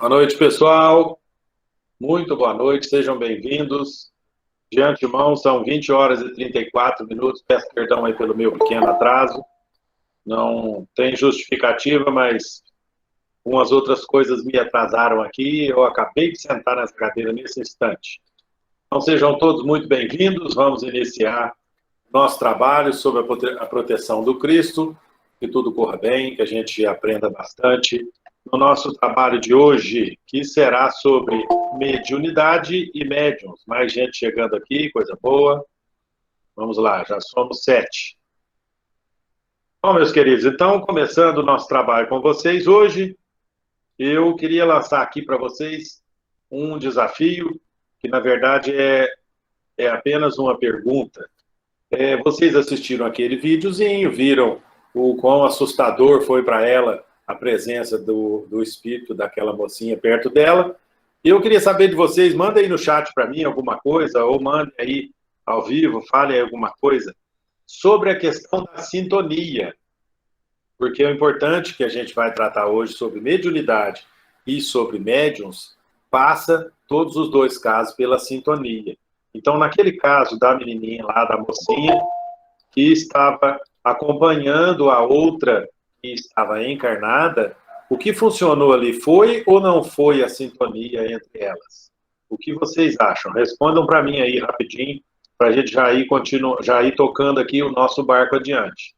Boa noite, pessoal. Muito boa noite, sejam bem-vindos. De antemão, são 20 horas e 34 minutos. Peço perdão aí pelo meu pequeno atraso. Não tem justificativa, mas umas outras coisas me atrasaram aqui. Eu acabei de sentar nessa cadeira nesse instante. Então, sejam todos muito bem-vindos. Vamos iniciar nosso trabalho sobre a proteção do Cristo. Que tudo corra bem, que a gente aprenda bastante. No nosso trabalho de hoje, que será sobre mediunidade e médiuns. Mais gente chegando aqui, coisa boa. Vamos lá, já somos 7. Bom, meus queridos, então, começando o nosso trabalho com vocês, hoje eu queria lançar aqui para vocês um desafio, que na verdade é apenas uma pergunta. Vocês assistiram aquele videozinho, viram o quão assustador foi para ela a presença do espírito daquela mocinha perto dela. Eu queria saber de vocês, mandem aí no chat para mim alguma coisa, ou mandem aí ao vivo, falem aí alguma coisa, sobre a questão da sintonia. Porque é importante que a gente vai tratar hoje sobre mediunidade e sobre médiuns, passa todos os dois casos pela sintonia. Então, naquele caso da menininha lá, da mocinha, que estava acompanhando a outra que estava encarnada, o que funcionou ali foi ou não foi a sintonia entre elas? O que vocês acham? Respondam para mim aí rapidinho, para a gente já ir tocando aqui o nosso barco adiante.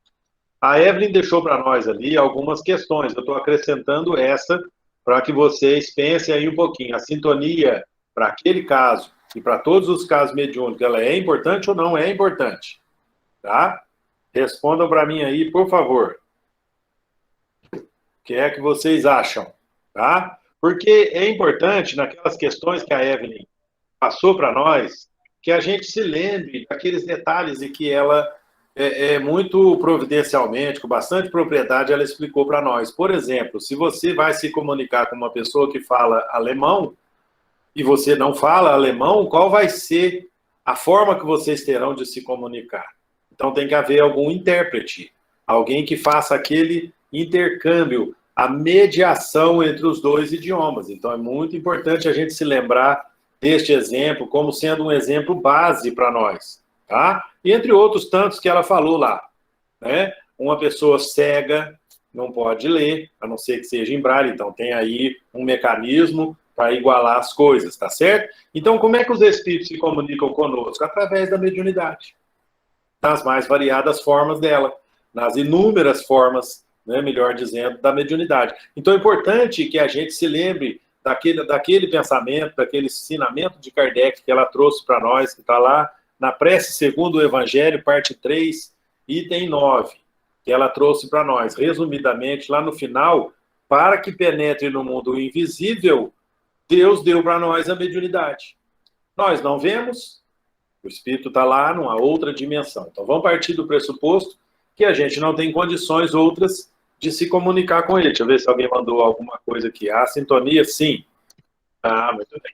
A Evelyn deixou para nós ali algumas questões, eu estou acrescentando essa para que vocês pensem aí um pouquinho. A sintonia para aquele caso e para todos os casos mediúnicos, ela é importante ou não é importante? Tá? Respondam para mim aí, por favor. O que é que vocês acham? Tá? Porque é importante, naquelas questões que a Evelyn passou para nós, que a gente se lembre daqueles detalhes e que ela, muito providencialmente, com bastante propriedade, ela explicou para nós. Por exemplo, se você vai se comunicar com uma pessoa que fala alemão e você não fala alemão, qual vai ser a forma que vocês terão de se comunicar? Então tem que haver algum intérprete, alguém que faça aquele intercâmbio, a mediação entre os dois idiomas. Então é muito importante a gente se lembrar deste exemplo como sendo um exemplo base para nós, tá? E entre outros tantos que ela falou lá, né? Uma pessoa cega não pode ler, a não ser que seja em braille, então tem aí um mecanismo para igualar as coisas, tá certo? Então como é que os espíritos se comunicam conosco? Através da mediunidade. Nas mais variadas formas dela, nas inúmeras formas, né, melhor dizendo, da mediunidade. Então é importante que a gente se lembre daquele pensamento, daquele ensinamento de Kardec que ela trouxe para nós, que está lá na Prece segundo o Evangelho, parte 3, item 9, que ela trouxe para nós, resumidamente, lá no final, para que penetre no mundo invisível, Deus deu para nós a mediunidade. Nós não vemos, o espírito está lá numa outra dimensão. Então, vamos partir do pressuposto que a gente não tem condições outras de se comunicar com ele. Deixa eu ver se alguém mandou alguma coisa aqui. A sintonia, sim. Ah, muito bem.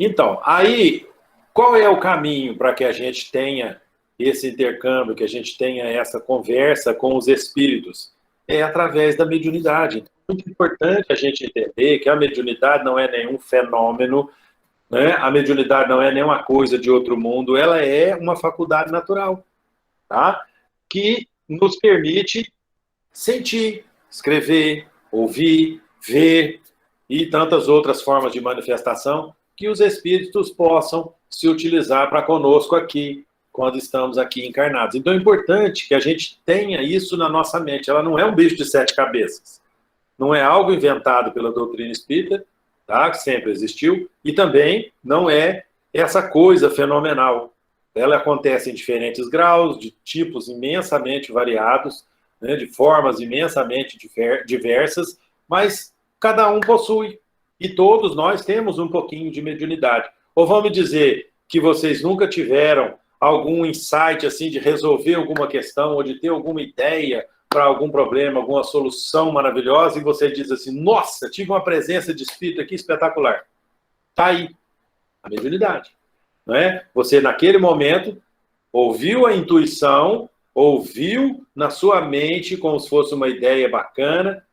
Então, aí, qual é o caminho para que a gente tenha esse intercâmbio, que a gente tenha essa conversa com os espíritos? É através da mediunidade. Então, é muito importante a gente entender que a mediunidade não é nenhum fenômeno, né? A mediunidade não é nenhuma coisa de outro mundo, ela é uma faculdade natural, tá? Que nos permite sentir, escrever, ouvir, ver e tantas outras formas de manifestação que os espíritos possam se utilizar para conosco aqui, quando estamos aqui encarnados. Então é importante que a gente tenha isso na nossa mente. Ela não é um bicho de 7 cabeças. Não é algo inventado pela doutrina espírita, tá? Que sempre existiu, e também não é essa coisa fenomenal. Ela acontece em diferentes graus, de tipos imensamente variados, né, de formas imensamente diversas, mas cada um possui. E todos nós temos um pouquinho de mediunidade. Ou vamos dizer que vocês nunca tiveram algum insight assim de resolver alguma questão ou de ter alguma ideia para algum problema, alguma solução maravilhosa, e você diz assim, nossa, tive uma presença de espírito aqui espetacular. Está aí, a mediunidade. Não é? Você, naquele momento, ouviu a intuição, ouviu na sua mente, como se fosse uma ideia bacana,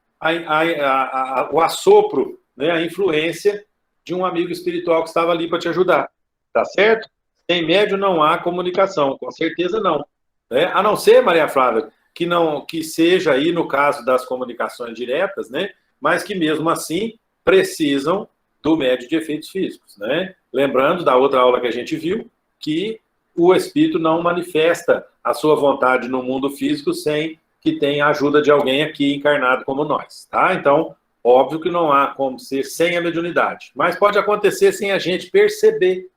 o assopro né, a influência de um amigo espiritual que estava ali para te ajudar. Tá certo? Sem médium não há comunicação, com certeza não. Né? A não ser, Maria Flávia, que seja aí no caso das comunicações diretas, né? Mas que mesmo assim precisam do médium de efeitos físicos, né? Lembrando da outra aula que a gente viu, que o espírito não manifesta a sua vontade no mundo físico sem que tenha a ajuda de alguém aqui encarnado como nós, tá? Então, óbvio que não há como ser sem a mediunidade, mas pode acontecer sem a gente perceber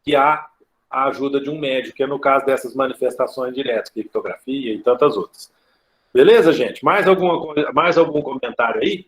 que há a ajuda de um médium, que é no caso dessas manifestações diretas, criptografia e tantas outras. Beleza, gente? Mais algum comentário aí?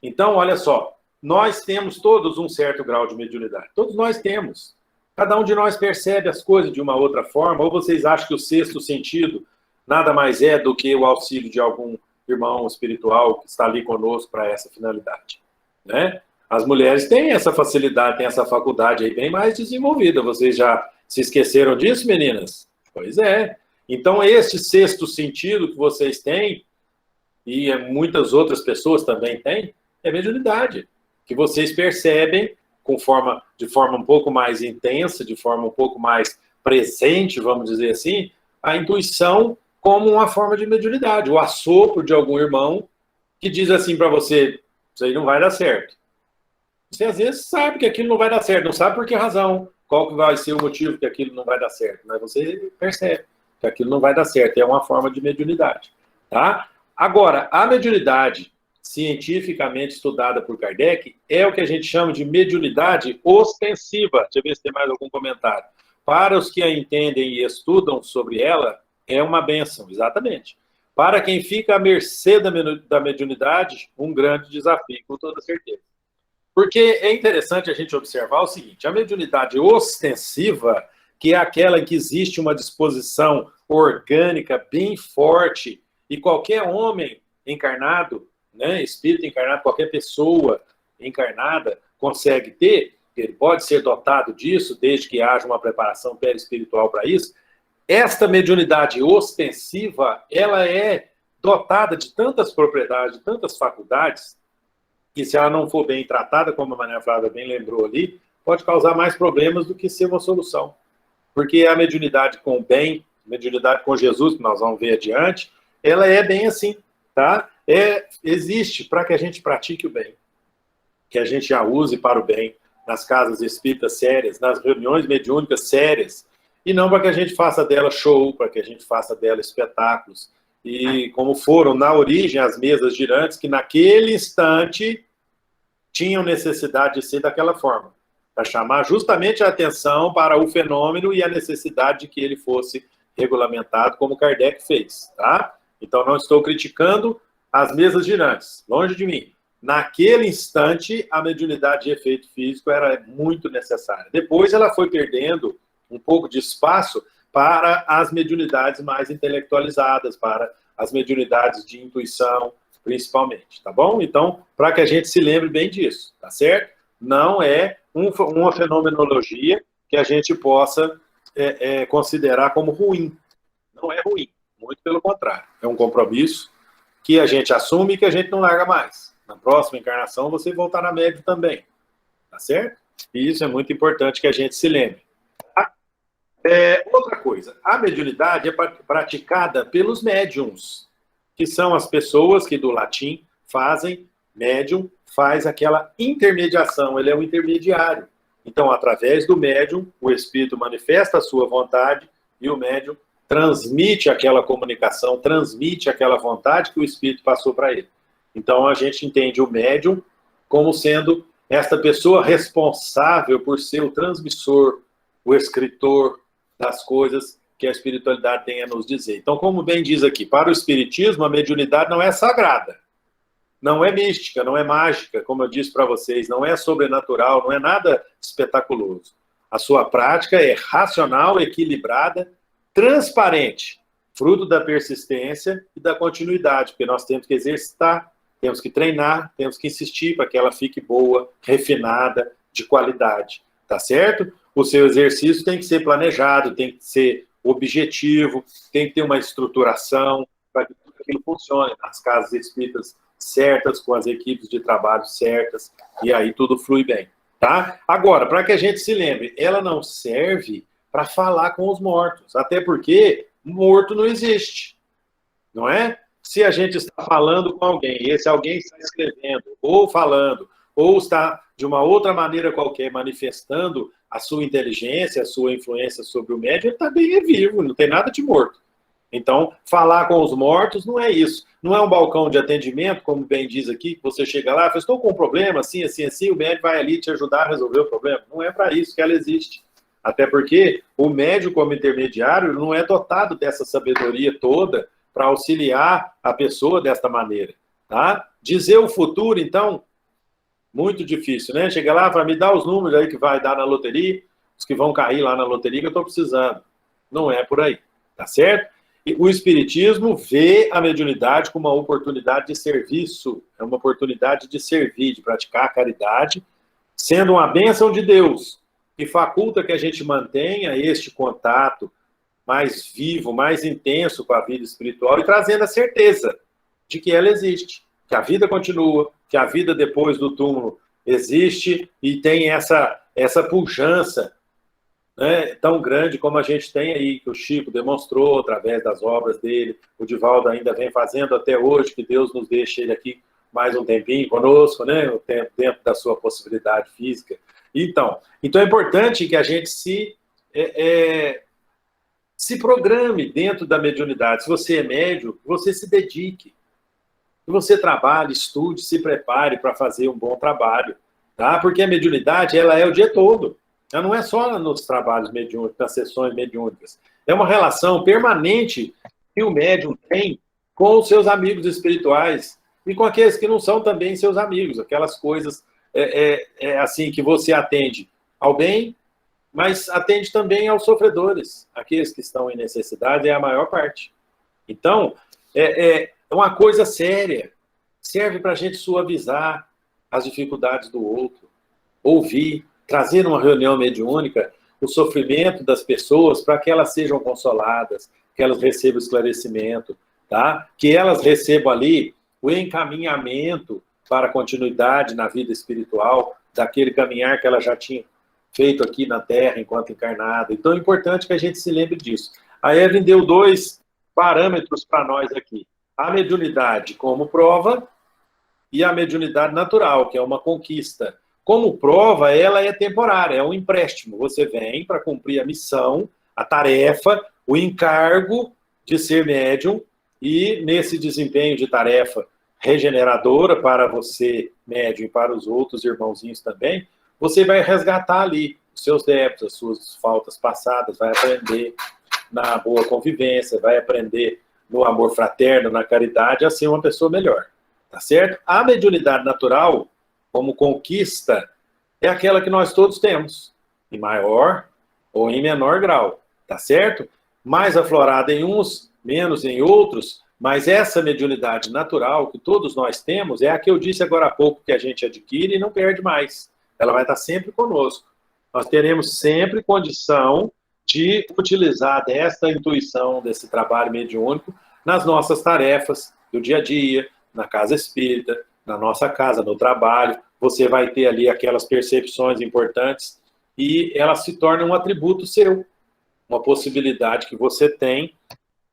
Então, olha só, nós temos todos um certo grau de mediunidade. Todos nós temos. Cada um de nós percebe as coisas de uma outra forma, ou vocês acham que o sexto sentido nada mais é do que o auxílio de algum irmão espiritual que está ali conosco para essa finalidade, né? As mulheres têm essa facilidade, têm essa faculdade aí bem mais desenvolvida. Vocês já se esqueceram disso, meninas? Pois é. Então, este sexto sentido que vocês têm, e muitas outras pessoas também têm, é mediunidade, que vocês percebem de forma um pouco mais intensa, de forma um pouco mais presente, vamos dizer assim, a intuição como uma forma de mediunidade, o assopro de algum irmão que diz assim para você, isso aí não vai dar certo. Você às vezes sabe que aquilo não vai dar certo, não sabe por que razão, qual que vai ser o motivo que aquilo não vai dar certo, mas você percebe que aquilo não vai dar certo, é uma forma de mediunidade, tá? Agora, a mediunidade cientificamente estudada por Kardec é o que a gente chama de mediunidade ostensiva. Deixa eu ver se tem mais algum comentário. Para os que a entendem e estudam sobre ela, é uma bênção, exatamente. Para quem fica à mercê da mediunidade, um grande desafio, com toda certeza. Porque é interessante a gente observar o seguinte, a mediunidade ostensiva, que é aquela em que existe uma disposição orgânica bem forte, e qualquer homem encarnado, né, espírito encarnado, qualquer pessoa encarnada consegue ter, ele pode ser dotado disso, desde que haja uma preparação perispiritual para isso. Esta mediunidade ostensiva, ela é dotada de tantas propriedades, de tantas faculdades, que se ela não for bem tratada, como a Maria Flávia bem lembrou ali, pode causar mais problemas do que ser uma solução. Porque a mediunidade com o bem, mediunidade com Jesus, que nós vamos ver adiante, ela é bem assim, tá? Existe para que a gente pratique o bem, que a gente a use para o bem, nas casas espíritas sérias, nas reuniões mediúnicas sérias, e não para que a gente faça dela show, para que a gente faça dela espetáculos. E como foram, na origem, as mesas girantes, que naquele instante tinham necessidade de ser daquela forma, para chamar justamente a atenção para o fenômeno e a necessidade de que ele fosse regulamentado, como Kardec fez, tá? Então, não estou criticando as mesas girantes, longe de mim. Naquele instante, a mediunidade de efeito físico era muito necessária. Depois, ela foi perdendo um pouco de espaço para as mediunidades mais intelectualizadas, para as mediunidades de intuição, principalmente, tá bom? Então, para que a gente se lembre bem disso, tá certo? Não é uma fenomenologia que a gente possa considerar como ruim. Não é ruim, muito pelo contrário. É um compromisso que a gente assume e que a gente não larga mais. Na próxima encarnação, você voltar na média também, tá certo? E isso é muito importante que a gente se lembre. Outra coisa, a mediunidade é praticada pelos médiums, que são as pessoas que do latim fazem, médium faz aquela intermediação, ele é o intermediário. Então, através do médium, o espírito manifesta a sua vontade e o médium transmite aquela comunicação, transmite aquela vontade que o espírito passou para ele. Então, a gente entende o médium como sendo esta pessoa responsável por ser o transmissor, o escritor das coisas que a espiritualidade tem a nos dizer. Então, como bem diz aqui, para o espiritismo, a mediunidade não é sagrada, não é mística, não é mágica, como eu disse para vocês, não é sobrenatural, não é nada espetaculoso. A sua prática é racional, equilibrada, transparente, fruto da persistência e da continuidade, porque nós temos que exercitar, temos que treinar, temos que insistir para que ela fique boa, refinada, de qualidade, tá certo? O seu exercício tem que ser planejado, tem que ser objetivo, tem que ter uma estruturação para que tudo aquilo funcione. Nas casas espíritas certas, com as equipes de trabalho certas, e aí tudo flui bem, tá? Agora, para que a gente se lembre, ela não serve para falar com os mortos, até porque morto não existe, não é? Se a gente está falando com alguém, e esse alguém está escrevendo, ou falando, ou está de uma outra maneira qualquer manifestando a sua inteligência, a sua influência sobre o médium, ele também é vivo, não tem nada de morto. Então, falar com os mortos não é isso. Não é um balcão de atendimento, como bem diz aqui, que você chega lá e fala, estou com um problema, assim, assim, assim, o médico vai ali te ajudar a resolver o problema. Não é para isso que ela existe. Até porque o médico, como intermediário, não é dotado dessa sabedoria toda para auxiliar a pessoa desta maneira. Tá? Dizer o futuro, então, muito difícil, né? Chega lá, vai me dar os números aí que vai dar na loteria, os que vão cair lá na loteria que eu estou precisando. Não é por aí, tá certo? E o Espiritismo vê a mediunidade como uma oportunidade de serviço, é uma oportunidade de servir, de praticar a caridade, sendo uma bênção de Deus, que faculta que a gente mantenha este contato mais vivo, mais intenso com a vida espiritual e trazendo a certeza de que ela existe, que a vida continua, que a vida depois do túmulo existe e tem essa pujança, né, tão grande como a gente tem aí, que o Chico demonstrou através das obras dele, o Divaldo ainda vem fazendo até hoje, que Deus nos deixe ele aqui mais um tempinho conosco, né, o tempo dentro da sua possibilidade física. Então é importante que a gente se programe dentro da mediunidade. Se você é médium, você se dedique. Que você trabalhe, estude, se prepare para fazer um bom trabalho, tá? Porque a mediunidade, ela é o dia todo. Ela não é só nos trabalhos mediúnicos, nas sessões mediúnicas. É uma relação permanente que o médium tem com os seus amigos espirituais e com aqueles que não são também seus amigos. Aquelas coisas assim que você atende ao bem, mas atende também aos sofredores. Aqueles que estão em necessidade é a maior parte. Então, é uma coisa séria. Serve para a gente suavizar as dificuldades do outro, ouvir, trazer numa reunião mediúnica o sofrimento das pessoas para que elas sejam consoladas, que elas recebam esclarecimento, tá? Que elas recebam ali o encaminhamento para a continuidade na vida espiritual, daquele caminhar que ela já tinha feito aqui na Terra enquanto encarnada. Então é importante que a gente se lembre disso. A Evelyn deu 2 parâmetros para nós aqui. A mediunidade como prova e a mediunidade natural, que é uma conquista. Como prova, ela é temporária, é um empréstimo. Você vem para cumprir a missão, a tarefa, o encargo de ser médium e nesse desempenho de tarefa regeneradora para você, médium, e para os outros irmãozinhos também, você vai resgatar ali os seus débitos, as suas faltas passadas, vai aprender na boa convivência, vai aprender no amor fraterno, na caridade, a ser uma pessoa melhor, tá certo? A mediunidade natural, como conquista, é aquela que nós todos temos, em maior ou em menor grau, tá certo? Mais aflorada em uns, menos em outros, mas essa mediunidade natural que todos nós temos é a que eu disse agora há pouco que a gente adquire e não perde mais. Ela vai estar sempre conosco. Nós teremos sempre condição de utilizar desta intuição, desse trabalho mediúnico, nas nossas tarefas do dia a dia, na casa espírita, na nossa casa, no trabalho. Você vai ter ali aquelas percepções importantes e elas se tornam um atributo seu, uma possibilidade que você tem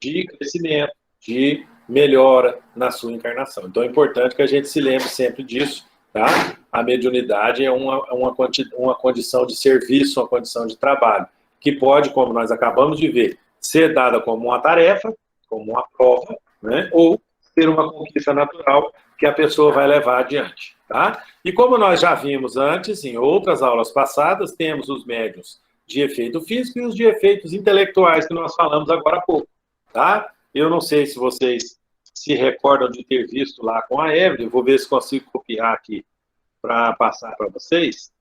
de crescimento, de melhora na sua encarnação. Então é importante que a gente se lembre sempre disso, tá? A mediunidade é uma condição de serviço, uma condição de trabalho, que pode, como nós acabamos de ver, ser dada como uma tarefa, como uma prova, né? Ou ser uma conquista natural que a pessoa vai levar adiante, tá? E como nós já vimos antes, em outras aulas passadas, temos os médiuns de efeito físico e os de efeitos intelectuais que nós falamos agora há pouco, tá? Eu não sei se vocês se recordam de ter visto lá com a Evelyn, vou ver se consigo copiar aqui para passar para vocês,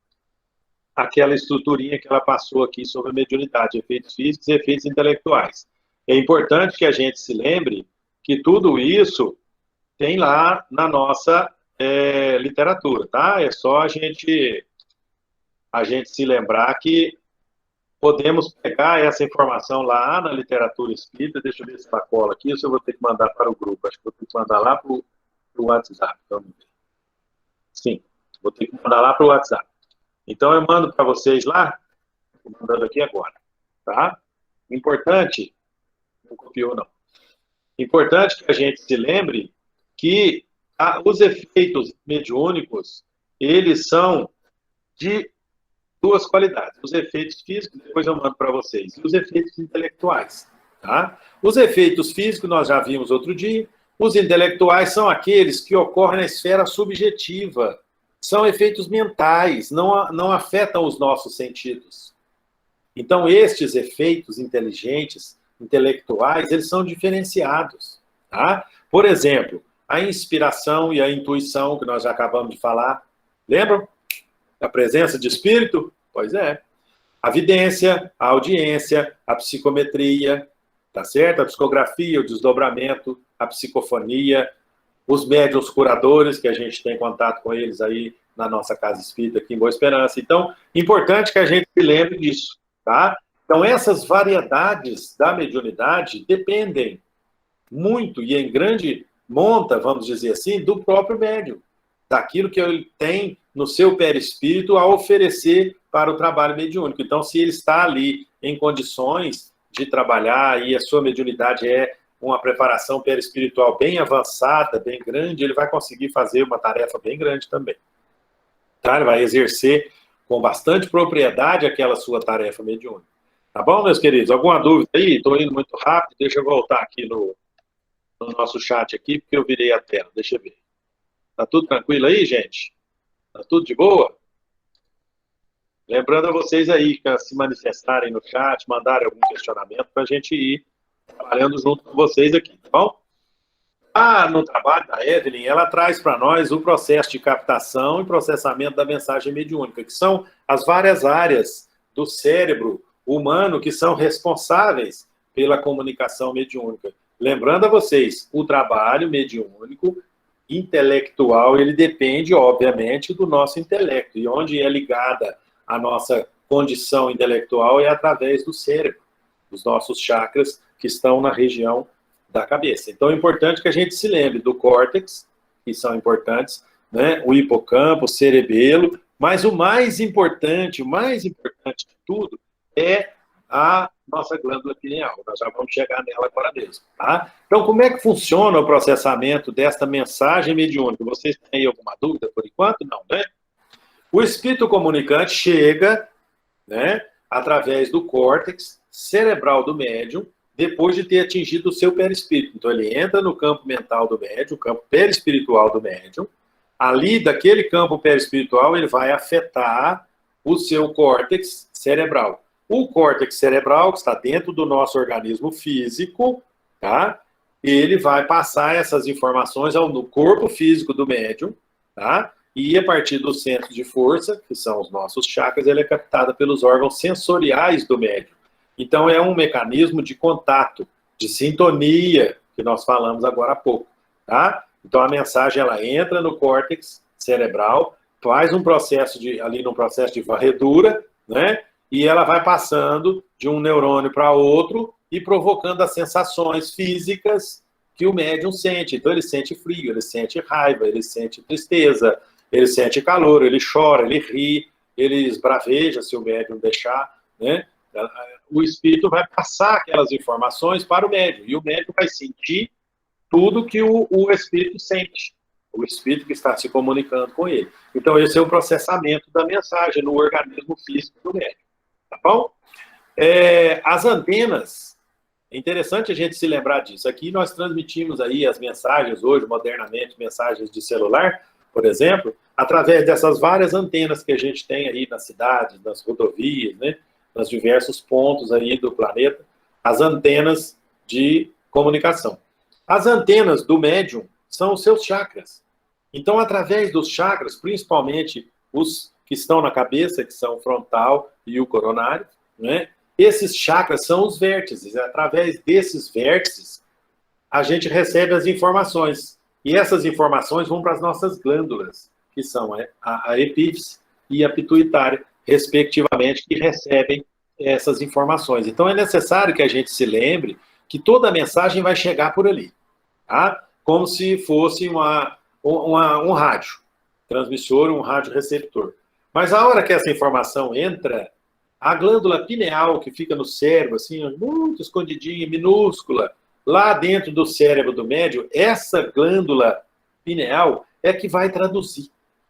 aquela estruturinha que ela passou aqui sobre a mediunidade, efeitos físicos e efeitos intelectuais. É importante que a gente se lembre que tudo isso tem lá na nossa literatura, tá? É só a gente se lembrar que podemos pegar essa informação lá na literatura espírita. Deixa eu ver se ela cola aqui, ou se eu vou ter que mandar para o grupo. Acho que vou ter que mandar lá para o para o WhatsApp. Vamos ver. Sim, vou ter que mandar lá para o WhatsApp. Então, eu mando para vocês lá, estou mandando aqui agora, tá? Importante, não copiou não. Importante que a gente se lembre que os efeitos mediúnicos, eles são de duas qualidades. Os efeitos físicos, depois eu mando para vocês, e os efeitos intelectuais, tá? Os efeitos físicos nós já vimos outro dia, os intelectuais são aqueles que ocorrem na esfera subjetiva, são efeitos mentais, não afetam os nossos sentidos. Então, estes efeitos intelectuais, eles são diferenciados, tá? Por exemplo, a inspiração e a intuição, que nós já acabamos de falar, lembram? A presença de espírito? Pois é. A vidência, a audiência, a psicometria, tá certo? A psicografia, o desdobramento, a psicofonia, os médiuns curadores, que a gente tem contato com eles aí na nossa casa espírita aqui em Boa Esperança. Então, importante que a gente se lembre disso, tá? Então, essas variedades da mediunidade dependem muito e em grande monta, vamos dizer assim, do próprio médium, daquilo que ele tem no seu perispírito a oferecer para o trabalho mediúnico. Então, se ele está ali em condições de trabalhar e a sua mediunidade é uma preparação perispiritual bem avançada, bem grande, ele vai conseguir fazer uma tarefa bem grande também. Tá? Ele vai exercer com bastante propriedade aquela sua tarefa mediúnica. Tá bom, meus queridos? Alguma dúvida aí? Estou indo muito rápido, deixa eu voltar aqui no nosso chat aqui, porque eu virei a tela, deixa eu ver. Tá tudo tranquilo aí, gente? Tá tudo de boa? Lembrando a vocês aí que se manifestarem no chat, mandarem algum questionamento para a gente ir trabalhando junto com vocês aqui, tá bom? No trabalho da Evelyn, ela traz para nós o processo de captação e processamento da mensagem mediúnica, que são as várias áreas do cérebro humano que são responsáveis pela comunicação mediúnica. Lembrando a vocês, o trabalho mediúnico intelectual, ele depende, obviamente, do nosso intelecto, e onde é ligada a nossa condição intelectual é através do cérebro, dos nossos chakras que estão na região da cabeça. Então, é importante que a gente se lembre do córtex, que são importantes, né? O hipocampo, o cerebelo, mas o mais importante de tudo é a nossa glândula pineal. Nós já vamos chegar nela agora mesmo, tá? Então, como é que funciona o processamento desta mensagem mediúnica? Vocês têm aí alguma dúvida por enquanto? Não, né? O espírito comunicante chega, né, através do córtex cerebral do médium, depois de ter atingido o seu perispírito. Então, ele entra no campo mental do médium, o campo perispiritual do médium. Ali, daquele campo perispiritual, ele vai afetar o seu córtex cerebral. O córtex cerebral, que está dentro do nosso organismo físico, tá? Ele vai passar essas informações no corpo físico do médium, tá? E a partir do centro de força, que são os nossos chakras, ele é captado pelos órgãos sensoriais do médium. Então, é um mecanismo de contato, de sintonia, que nós falamos agora há pouco, tá? Então, a mensagem, ela entra no córtex cerebral, faz um processo de varredura, né? E ela vai passando de um neurônio para outro e provocando as sensações físicas que o médium sente. Então, ele sente frio, ele sente raiva, ele sente tristeza, ele sente calor, ele chora, ele ri, ele esbraveja, se o médium deixar, né? O espírito vai passar aquelas informações para o médium, e o médium vai sentir tudo que o espírito sente, o espírito que está se comunicando com ele. Então, esse é o processamento da mensagem no organismo físico do médium. Tá bom? As antenas, é interessante a gente se lembrar disso. Aqui nós transmitimos aí as mensagens hoje, modernamente, mensagens de celular, por exemplo, através dessas várias antenas que a gente tem aí nas cidades, nas rodovias, né, nos diversos pontos aí do planeta, as antenas de comunicação. As antenas do médium são os seus chakras. Então, através dos chakras, principalmente os que estão na cabeça, que são o frontal e o coronário, né? Esses chakras são os vértices. Através desses vértices, a gente recebe as informações. E essas informações vão para as nossas glândulas, que são a epífise e a pituitária, respectivamente, que recebem essas informações. Então, é necessário que a gente se lembre que toda a mensagem vai chegar por ali, tá? Como se fosse um rádio transmissor, um rádio receptor. Mas a hora que essa informação entra, a glândula pineal, que fica no cérebro, assim, muito escondidinha, minúscula, lá dentro do cérebro do médium, essa glândula pineal é que vai traduzir.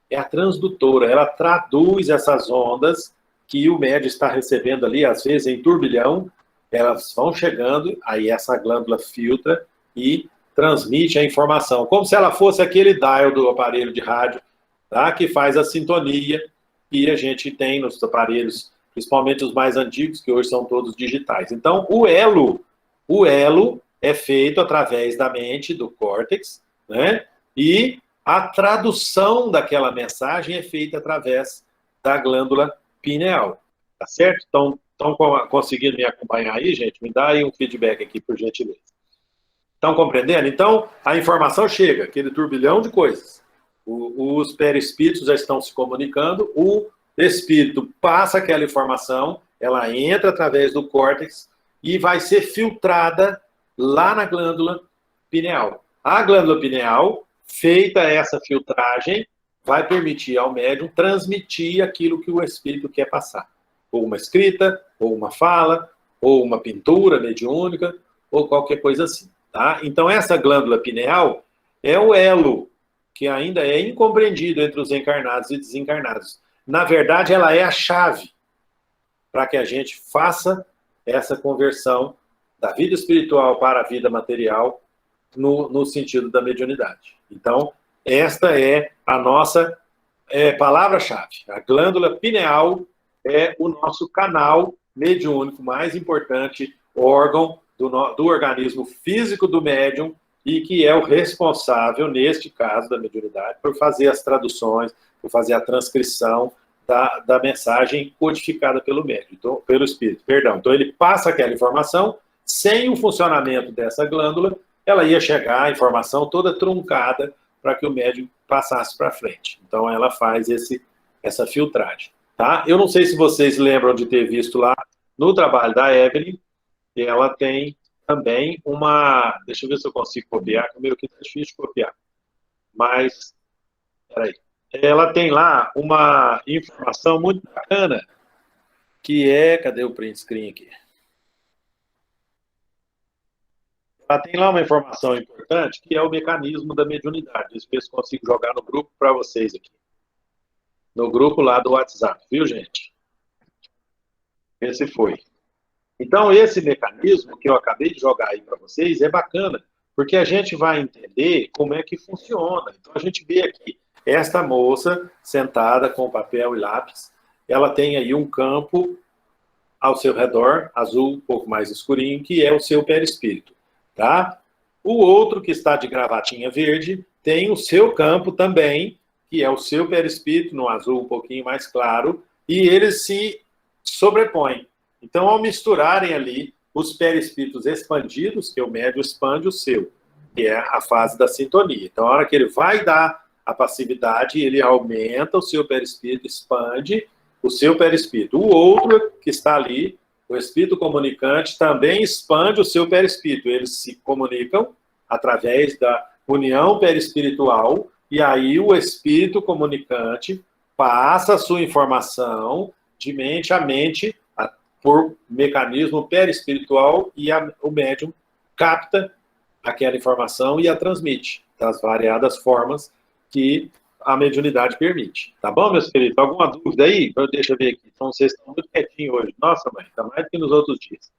É a transdutora, ela traduz essas ondas que o médium está recebendo ali, às vezes em turbilhão, elas vão chegando, aí essa glândula filtra e transmite a informação, como se ela fosse aquele dial do aparelho de rádio, tá? Que faz a sintonia que a gente tem nos aparelhos, principalmente os mais antigos, que hoje são todos digitais. Então, o elo é feito através da mente, do córtex, né? E a tradução daquela mensagem é feita através da glândula pineal, tá certo? Então, estão conseguindo me acompanhar aí, gente? Me dá aí um feedback aqui, por gentileza. Estão compreendendo? Então, a informação chega, aquele turbilhão de coisas. Os perispíritos já estão se comunicando, o espírito passa aquela informação, ela entra através do córtex e vai ser filtrada lá na glândula pineal. A glândula pineal, feita essa filtragem, vai permitir ao médium transmitir aquilo que o espírito quer passar. Ou uma escrita, ou uma fala, ou uma pintura mediúnica, ou qualquer coisa assim. Tá? Então, essa glândula pineal é o elo que ainda é incompreendido entre os encarnados e desencarnados. Na verdade, ela é a chave para que a gente faça essa conversão da vida espiritual para a vida material no sentido da mediunidade. Então, esta é a nossa palavra-chave. A glândula pineal é o nosso canal mediúnico mais importante, órgão do organismo físico do médium e que é o responsável, neste caso da mediunidade, por fazer as traduções, por fazer a transcrição da mensagem codificada pelo médium, então, pelo espírito, perdão. Então, ele passa aquela informação, sem o funcionamento dessa glândula, ela ia chegar, a informação toda truncada, para que o médium passasse para frente. Então, ela faz essa filtragem. Tá? Eu não sei se vocês lembram de ter visto lá, no trabalho da Evelyn, ela tem também uma... Deixa eu ver se eu consigo copiar, que o meu aqui está difícil de copiar. Mas, peraí. Ela tem lá uma informação muito bacana, que é... Cadê o print screen aqui? Ela tem lá uma informação importante, que é o mecanismo da mediunidade. Deixa eu ver se consigo jogar no grupo para vocês aqui. No grupo lá do WhatsApp, viu, gente? Esse foi. Então, esse mecanismo que eu acabei de jogar aí para vocês é bacana, porque a gente vai entender como é que funciona. Então, a gente vê aqui, esta moça sentada com papel e lápis, ela tem aí um campo ao seu redor, azul, um pouco mais escurinho, que é o seu perispírito, tá? O outro, que está de gravatinha verde, tem o seu campo também, que é o seu perispírito, no azul um pouquinho mais claro, e eles se sobrepõem. Então, ao misturarem ali os perispíritos expandidos, que o médium expande o seu, que é a fase da sintonia. Então, a hora que ele vai dar a passividade, ele aumenta o seu perispírito, expande o seu perispírito. O outro que está ali, o espírito comunicante, também expande o seu perispírito. Eles se comunicam através da união perispiritual, e aí o espírito comunicante passa a sua informação de mente a mente, por mecanismo perispiritual, e o médium capta aquela informação e a transmite das variadas formas que a mediunidade permite. Tá bom, meus queridos? Alguma dúvida aí? Deixa eu ver aqui. Então, vocês estão muito quietinhos hoje. Nossa, mãe, está mais do que nos outros dias.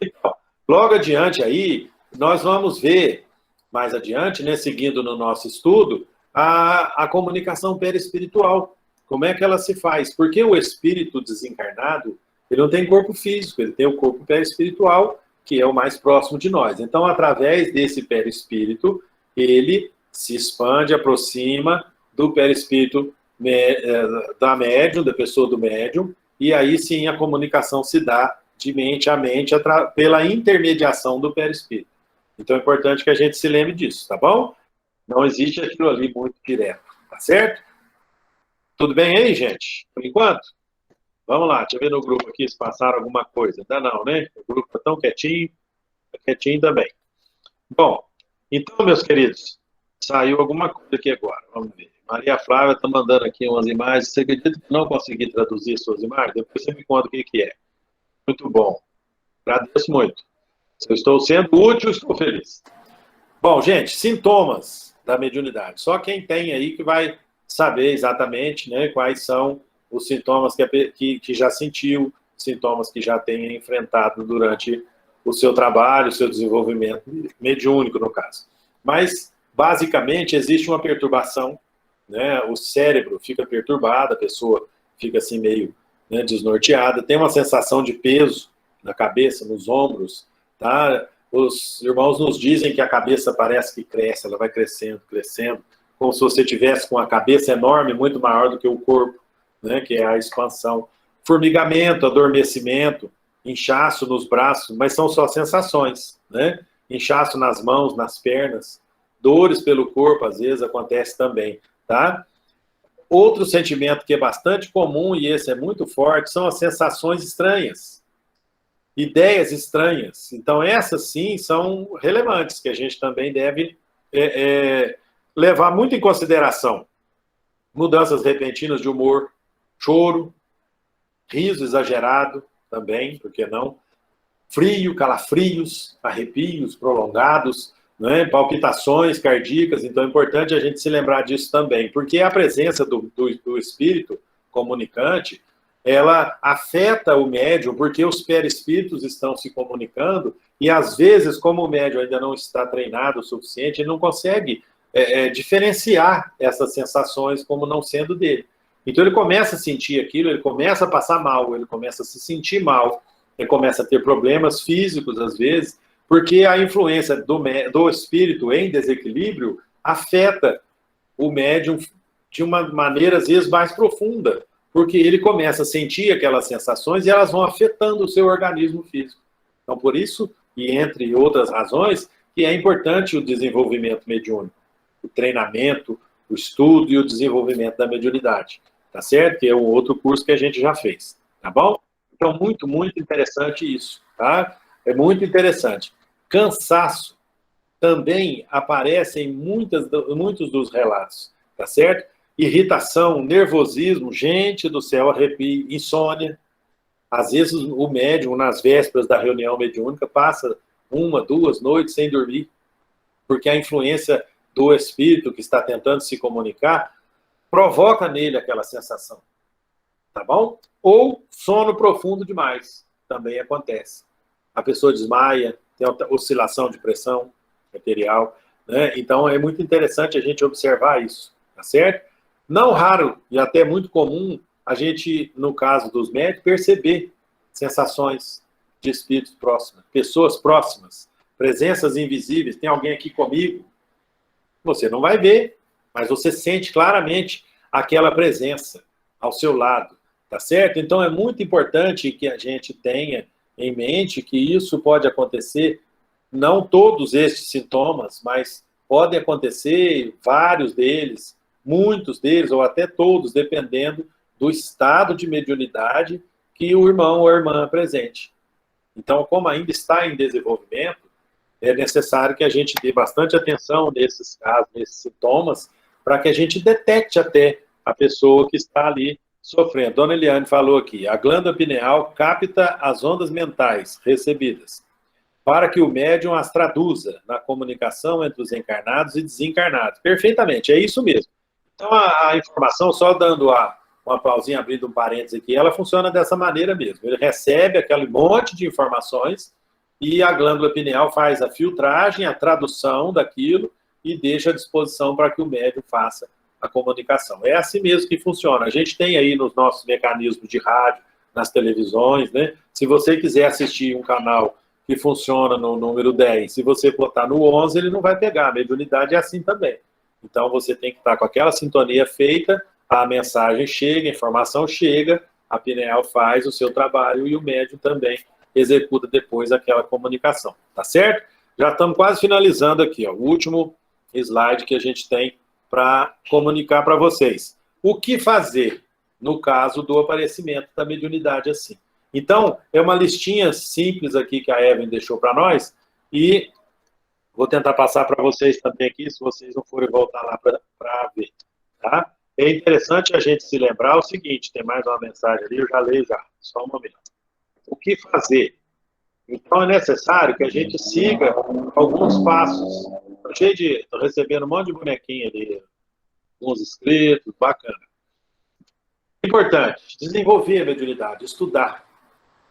Então, logo adiante aí, nós vamos ver, mais adiante, né, seguindo no nosso estudo, a comunicação perispiritual. Como é que ela se faz? Porque o espírito desencarnado, ele não tem corpo físico, ele tem o corpo perispiritual, que é o mais próximo de nós. Então, através desse perispírito, ele se expande, aproxima do perispírito da médium, da pessoa do médium, e aí sim a comunicação se dá de mente a mente pela intermediação do perispírito. Então, é importante que a gente se lembre disso, tá bom? Não existe aquilo ali muito direto, tá certo? Tudo bem aí, gente? Por enquanto? Vamos lá, deixa eu ver no grupo aqui se passaram alguma coisa. Ainda não, né? O grupo está tão quietinho, tá quietinho também. Bom, então, meus queridos, Saiu alguma coisa aqui agora, vamos ver. Maria Flávia está mandando aqui umas imagens. Você acredita que não consegui traduzir suas imagens? Depois você me conta o que é. Muito bom. Agradeço muito. Se eu estou sendo útil, estou feliz. Bom, gente, sintomas da mediunidade. Só quem tem aí que vai saber exatamente, né, quais são os sintomas que já sentiu, sintomas que já tem enfrentado durante o seu trabalho, o seu desenvolvimento mediúnico, no caso. Mas, basicamente, existe uma perturbação, né, o cérebro fica perturbado, a pessoa fica assim meio, né, desnorteada, tem uma sensação de peso na cabeça, nos ombros, tá? Os irmãos nos dizem que a cabeça parece que cresce, ela vai crescendo, crescendo, como se você tivesse com a cabeça enorme, muito maior do que o corpo, né, que é a expansão. Formigamento, adormecimento, inchaço nos braços, mas são só sensações, né? Inchaço nas mãos, nas pernas, dores pelo corpo, às vezes acontece também, tá? Outro sentimento que é bastante comum, e esse é muito forte, são as sensações estranhas. Ideias estranhas. Então, essas sim são relevantes, que a gente também deve levar muito em consideração. Mudanças repentinas de humor, choro, riso exagerado também, por que não? Frio, calafrios, arrepios prolongados, né? Palpitações cardíacas. Então, é importante a gente se lembrar disso também, porque a presença do espírito comunicante, ela afeta o médium, porque os perispíritos estão se comunicando, e às vezes, como o médium ainda não está treinado o suficiente, ele não consegue diferenciar essas sensações como não sendo dele. Então ele começa a sentir aquilo, ele começa a passar mal, ele começa a se sentir mal, ele começa a ter problemas físicos, às vezes, porque a influência do espírito em desequilíbrio afeta o médium de uma maneira, às vezes, mais profunda, porque ele começa a sentir aquelas sensações e elas vão afetando o seu organismo físico. Então, por isso, e entre outras razões, que é importante o desenvolvimento mediúnico, o treinamento, o estudo e o desenvolvimento da mediunidade, tá certo? Que é um outro curso que a gente já fez, tá bom? Então, muito, muito interessante isso, tá? É muito interessante. Cansaço também aparece em muitos dos relatos, tá certo? Irritação, nervosismo, gente do céu, arrepio, insônia. Às vezes o médium, nas vésperas da reunião mediúnica, passa 1, 2 noites sem dormir, porque a influência do espírito que está tentando se comunicar provoca nele aquela sensação, tá bom? Ou sono profundo demais, também acontece. A pessoa desmaia, tem oscilação de pressão arterial, né? Então é muito interessante a gente observar isso, tá certo? Não raro, e até muito comum, a gente, no caso dos médicos, perceber sensações de espíritos próximos, pessoas próximas, presenças invisíveis. Tem alguém aqui comigo? Você não vai ver, mas você sente claramente aquela presença ao seu lado, tá certo? Então é muito importante que a gente tenha em mente que isso pode acontecer, não todos estes sintomas, mas pode acontecer vários deles, muitos deles, ou até todos, dependendo do estado de mediunidade que o irmão ou a irmã apresente. Então, como ainda está em desenvolvimento, é necessário que a gente dê bastante atenção nesses casos, nesses sintomas, para que a gente detecte até a pessoa que está ali sofrendo. Dona Eliane falou aqui, a glândula pineal capta as ondas mentais recebidas, para que o médium as traduza na comunicação entre os encarnados e desencarnados. Perfeitamente, é isso mesmo. Então, a informação, só dando uma pausinha, abrindo um parênteses aqui, ela funciona dessa maneira mesmo. Ele recebe aquele monte de informações e a glândula pineal faz a filtragem, a tradução daquilo e deixa à disposição para que o médium faça a comunicação. É assim mesmo que funciona. A gente tem aí nos nossos mecanismos de rádio, nas televisões, né? Se você quiser assistir um canal que funciona no número 10, se você botar no 11, ele não vai pegar. A mediunidade é assim também. Então, você tem que estar com aquela sintonia feita, a mensagem chega, a informação chega, a pineal faz o seu trabalho e o médium também executa depois aquela comunicação, tá certo? Já estamos quase finalizando aqui, ó, o último slide que a gente tem para comunicar para vocês. O que fazer no caso do aparecimento da mediunidade assim? Então, é uma listinha simples aqui que a Evelyn deixou para nós, e Vou tentar passar para vocês também aqui, se vocês não forem voltar lá para ver. Tá? É interessante a gente se lembrar o seguinte, tem mais uma mensagem ali, eu já leio já, só um momento. O que fazer? Então é necessário que a gente siga alguns passos. Estou recebendo um monte de bonequinho ali, uns inscritos, bacana. Importante, desenvolver a mediunidade, estudar,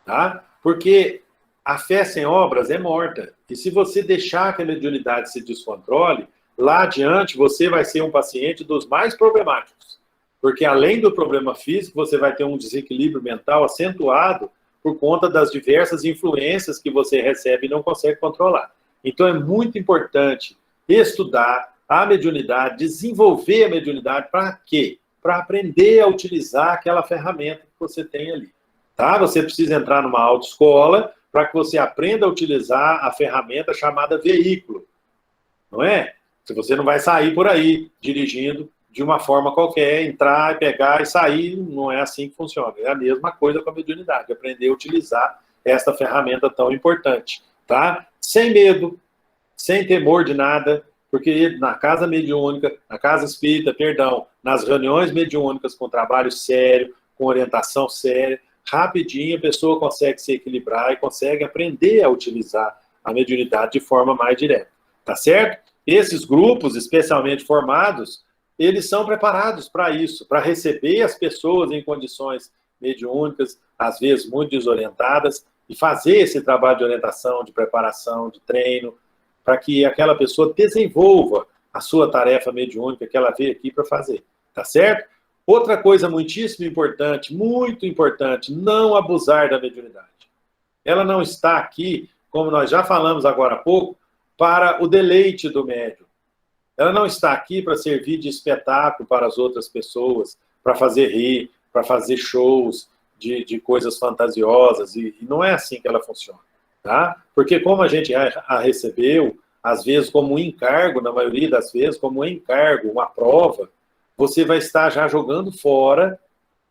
tá? Porque a fé sem obras é morta. E se você deixar que a mediunidade se descontrole, lá adiante você vai ser um paciente dos mais problemáticos. Porque além do problema físico, você vai ter um desequilíbrio mental acentuado por conta das diversas influências que você recebe e não consegue controlar. Então é muito importante estudar a mediunidade, desenvolver a mediunidade para quê? Para aprender a utilizar aquela ferramenta que você tem ali. Tá? Você precisa entrar numa autoescola para que você aprenda a utilizar a ferramenta chamada veículo. Não é? Se você não vai sair por aí dirigindo de uma forma qualquer, entrar, pegar e sair, não é assim que funciona. É a mesma coisa com a mediunidade, aprender a utilizar esta ferramenta tão importante. Tá? Sem medo, sem temor de nada, porque na casa mediúnica, na casa espírita, perdão, nas reuniões mediúnicas com trabalho sério, com orientação séria, rapidinho a pessoa consegue se equilibrar e consegue aprender a utilizar a mediunidade de forma mais direta. Tá certo? Esses grupos, especialmente formados, eles são preparados para isso, para receber as pessoas em condições mediúnicas, às vezes muito desorientadas, e fazer esse trabalho de orientação, de preparação, de treino, para que aquela pessoa desenvolva a sua tarefa mediúnica que ela veio aqui para fazer. Tá certo? Outra coisa muitíssimo importante, muito importante, não abusar da mediunidade. Ela não está aqui, como nós já falamos agora há pouco, para o deleite do médium. Ela não está aqui para servir de espetáculo para as outras pessoas, para fazer rir, para fazer shows de coisas fantasiosas, e não é assim que ela funciona. Tá? Porque como a gente a recebeu, às vezes como um encargo, na maioria das vezes, como um encargo, uma prova, você vai estar já jogando fora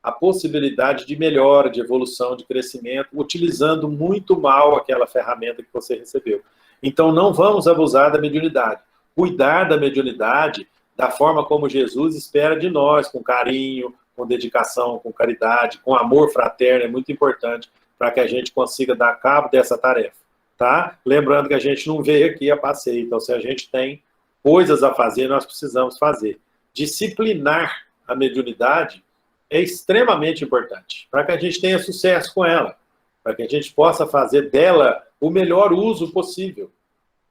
a possibilidade de melhora, de evolução, de crescimento, utilizando muito mal aquela ferramenta que você recebeu. Então, não vamos abusar da mediunidade. Cuidar da mediunidade da forma como Jesus espera de nós, com carinho, com dedicação, com caridade, com amor fraterno, é muito importante para que a gente consiga dar cabo dessa tarefa, tá? Lembrando que a gente não veio aqui a passeio, então se a gente tem coisas a fazer, nós precisamos fazer. Disciplinar a mediunidade é extremamente importante, para que a gente tenha sucesso com ela, para que a gente possa fazer dela o melhor uso possível.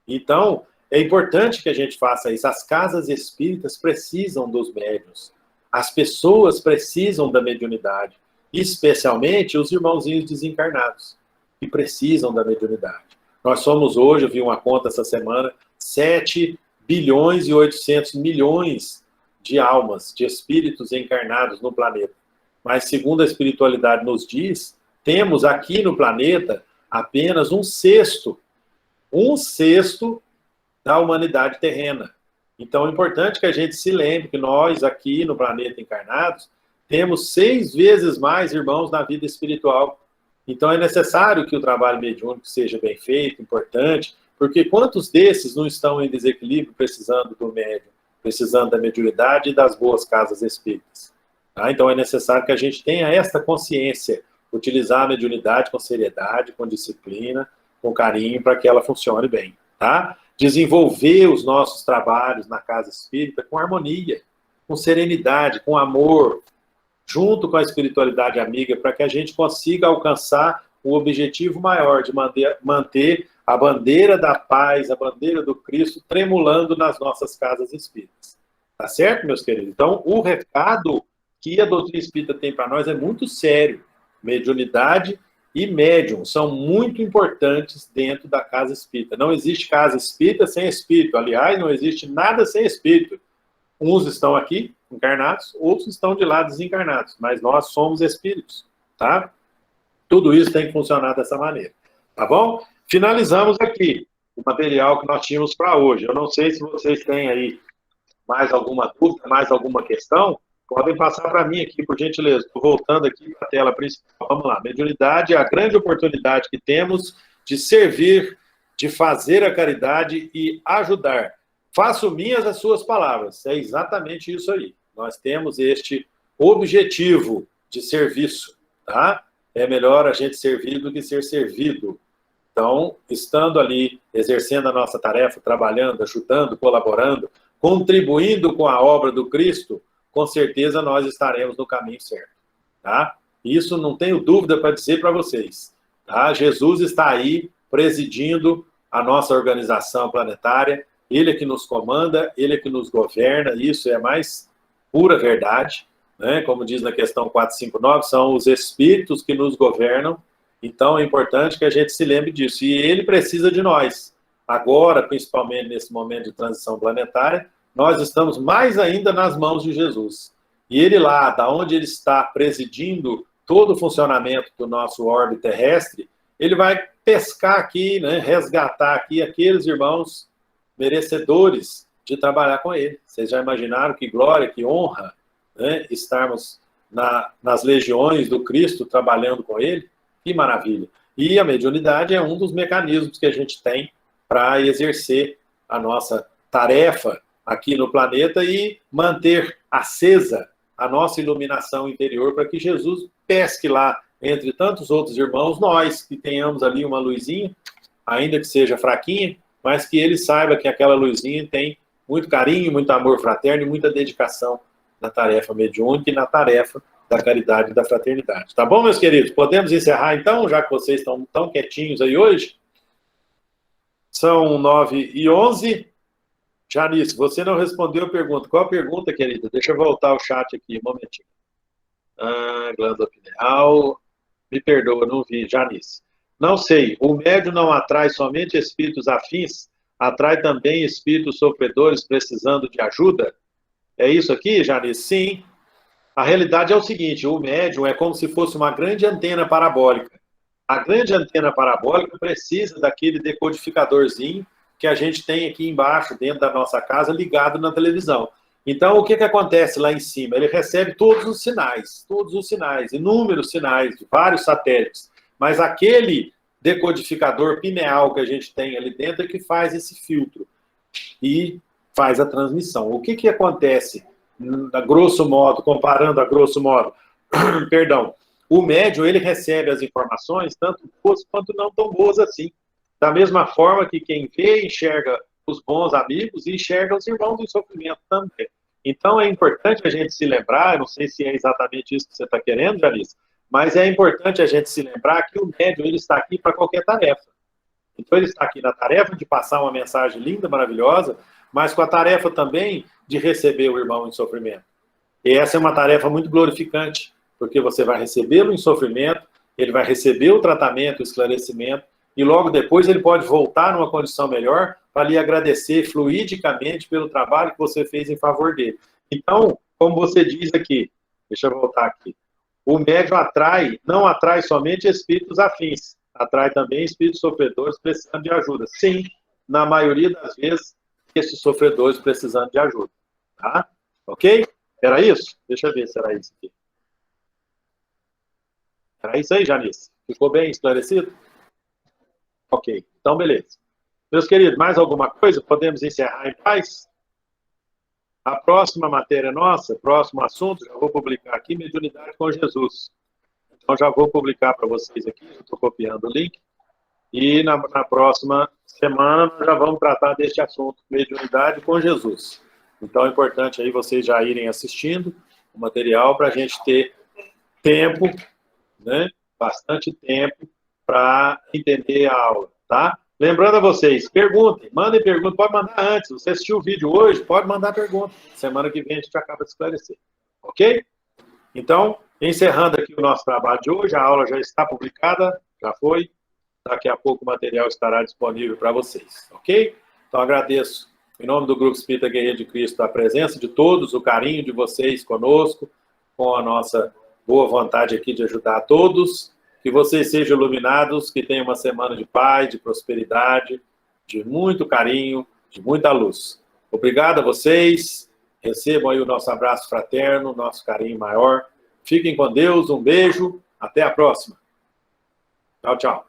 Então, é importante que a gente faça isso. As casas espíritas precisam dos médiuns. As pessoas precisam da mediunidade, especialmente os irmãozinhos desencarnados, que precisam da mediunidade. Nós somos hoje, eu vi uma conta essa semana, 7 bilhões e 800 milhões de almas, de espíritos encarnados no planeta. Mas, segundo a espiritualidade nos diz, temos aqui no planeta apenas um sexto da humanidade terrena. Então, é importante que a gente se lembre que nós, aqui no planeta encarnados, temos 6 vezes mais irmãos na vida espiritual. Então, é necessário que o trabalho mediúnico seja bem feito, importante, porque quantos desses não estão em desequilíbrio, precisando do médium, precisando da mediunidade e das boas casas espíritas? Tá? Então, é necessário que a gente tenha esta consciência, utilizar a mediunidade com seriedade, com disciplina, com carinho, para que ela funcione bem. Tá? Desenvolver os nossos trabalhos na casa espírita com harmonia, com serenidade, com amor, junto com a espiritualidade amiga, para que a gente consiga alcançar o objetivo maior de manter a bandeira da paz, a bandeira do Cristo tremulando nas nossas casas espíritas. Tá certo, meus queridos? Então, o recado que a doutrina espírita tem para nós é muito sério. Mediunidade e médium são muito importantes dentro da casa espírita. Não existe casa espírita sem espírito. Aliás, não existe nada sem espírito. Uns estão aqui, encarnados, outros estão de lá desencarnados. Mas nós somos espíritos, tá? Tudo isso tem que funcionar dessa maneira. Tá bom? Finalizamos aqui o material que nós tínhamos para hoje. Eu não sei se vocês têm aí mais alguma dúvida, mais alguma questão. Podem passar para mim aqui, por gentileza. Estou voltando aqui para a tela principal. Vamos lá. Mediunidade é a grande oportunidade que temos de servir de fazer a caridade e ajudar. Faço minhas as suas palavras. É exatamente isso aí. Nós temos este objetivo de serviço, tá? É melhor a gente servir do que ser servido. Então, estando ali, exercendo a nossa tarefa, trabalhando, ajudando, colaborando, contribuindo com a obra do Cristo, com certeza nós estaremos no caminho certo, tá? Isso não tenho dúvida para dizer para vocês, tá? Jesus está aí presidindo a nossa organização planetária, ele é que nos comanda, ele é que nos governa, isso é a mais pura verdade, né? Como diz na questão 459, são os espíritos que nos governam. Então, é importante que a gente se lembre disso. E ele precisa de nós. Agora, principalmente nesse momento de transição planetária, nós estamos mais ainda nas mãos de Jesus. E ele lá, da onde ele está presidindo todo o funcionamento do nosso orbe terrestre, ele vai pescar aqui, né, resgatar aqui aqueles irmãos merecedores de trabalhar com ele. Vocês já imaginaram que glória, que honra, né, estarmos nas legiões do Cristo trabalhando com ele? Que maravilha. E a mediunidade é um dos mecanismos que a gente tem para exercer a nossa tarefa aqui no planeta e manter acesa a nossa iluminação interior para que Jesus pesque lá, entre tantos outros irmãos, nós que tenhamos ali uma luzinha, ainda que seja fraquinha, mas que ele saiba que aquela luzinha tem muito carinho, muito amor fraterno e muita dedicação na tarefa mediúnica e na tarefa da caridade e da fraternidade. Tá bom, meus queridos? Podemos encerrar, então, já que vocês estão tão quietinhos aí hoje? São 9h11. Janice, você não respondeu a pergunta. Qual a pergunta, querida? Deixa eu voltar o chat aqui, um momentinho. Glândula pineal. Me perdoa, não vi. Janice. Não sei, o médium não atrai somente espíritos afins? Atrai também espíritos sofredores precisando de ajuda? É isso aqui, Janice? Sim. A realidade é o seguinte, o médium é como se fosse uma grande antena parabólica. A grande antena parabólica precisa daquele decodificadorzinho que a gente tem aqui embaixo, dentro da nossa casa, ligado na televisão. Então, o que acontece lá em cima? Ele recebe todos os sinais, inúmeros sinais de vários satélites. Mas aquele decodificador pineal que a gente tem ali dentro é que faz esse filtro e faz a transmissão. O que acontece? A grosso modo, comparando a grosso modo, perdão, o médium, ele recebe as informações, tanto boas quanto não tão boas assim. Da mesma forma que quem vê, enxerga os bons amigos e enxerga os irmãos em sofrimento também. Então, é importante a gente se lembrar, eu não sei se é exatamente isso que você está querendo, Janice, mas é importante a gente se lembrar que o médium, ele está aqui para qualquer tarefa. Então, ele está aqui na tarefa de passar uma mensagem linda, maravilhosa, mas com a tarefa também de receber o irmão em sofrimento. E essa é uma tarefa muito glorificante, porque você vai recebê-lo em sofrimento, ele vai receber o tratamento, o esclarecimento, e logo depois ele pode voltar numa condição melhor para lhe agradecer fluidicamente pelo trabalho que você fez em favor dele. Então, como você diz aqui, deixa eu voltar aqui, o médium não atrai somente espíritos afins, atrai também espíritos sofredores precisando de ajuda. Sim, na maioria das vezes, esses sofredores precisando de ajuda. Tá? Ok? Era isso? Deixa eu ver se era isso aqui. Era isso aí, Janice? Ficou bem esclarecido? Ok, então beleza. Meus queridos, mais alguma coisa? Podemos encerrar em paz? A próxima matéria nossa, próximo assunto, já vou publicar aqui, Mediunidade com Jesus. Então já vou publicar para vocês aqui, estou copiando o link. E na próxima semana nós já vamos tratar deste assunto, mediunidade com Jesus. Então é importante aí vocês já irem assistindo o material para a gente ter tempo, né, bastante tempo para entender a aula, tá? Lembrando a vocês, perguntem, mandem perguntas, pode mandar antes. Você assistiu o vídeo hoje, pode mandar pergunta. Semana que vem a gente acaba de esclarecer, ok? Então, encerrando aqui o nosso trabalho de hoje, a aula já está publicada, já foi. Daqui a pouco o material estará disponível para vocês, ok? Então, agradeço, em nome do Grupo Espírita Guerreiro de Cristo, a presença de todos, o carinho de vocês conosco, com a nossa boa vontade aqui de ajudar a todos. Que vocês sejam iluminados, que tenham uma semana de paz, de prosperidade, de muito carinho, de muita luz. Obrigado a vocês. Recebam aí o nosso abraço fraterno, nosso carinho maior. Fiquem com Deus, um beijo. Até a próxima. Tchau, tchau.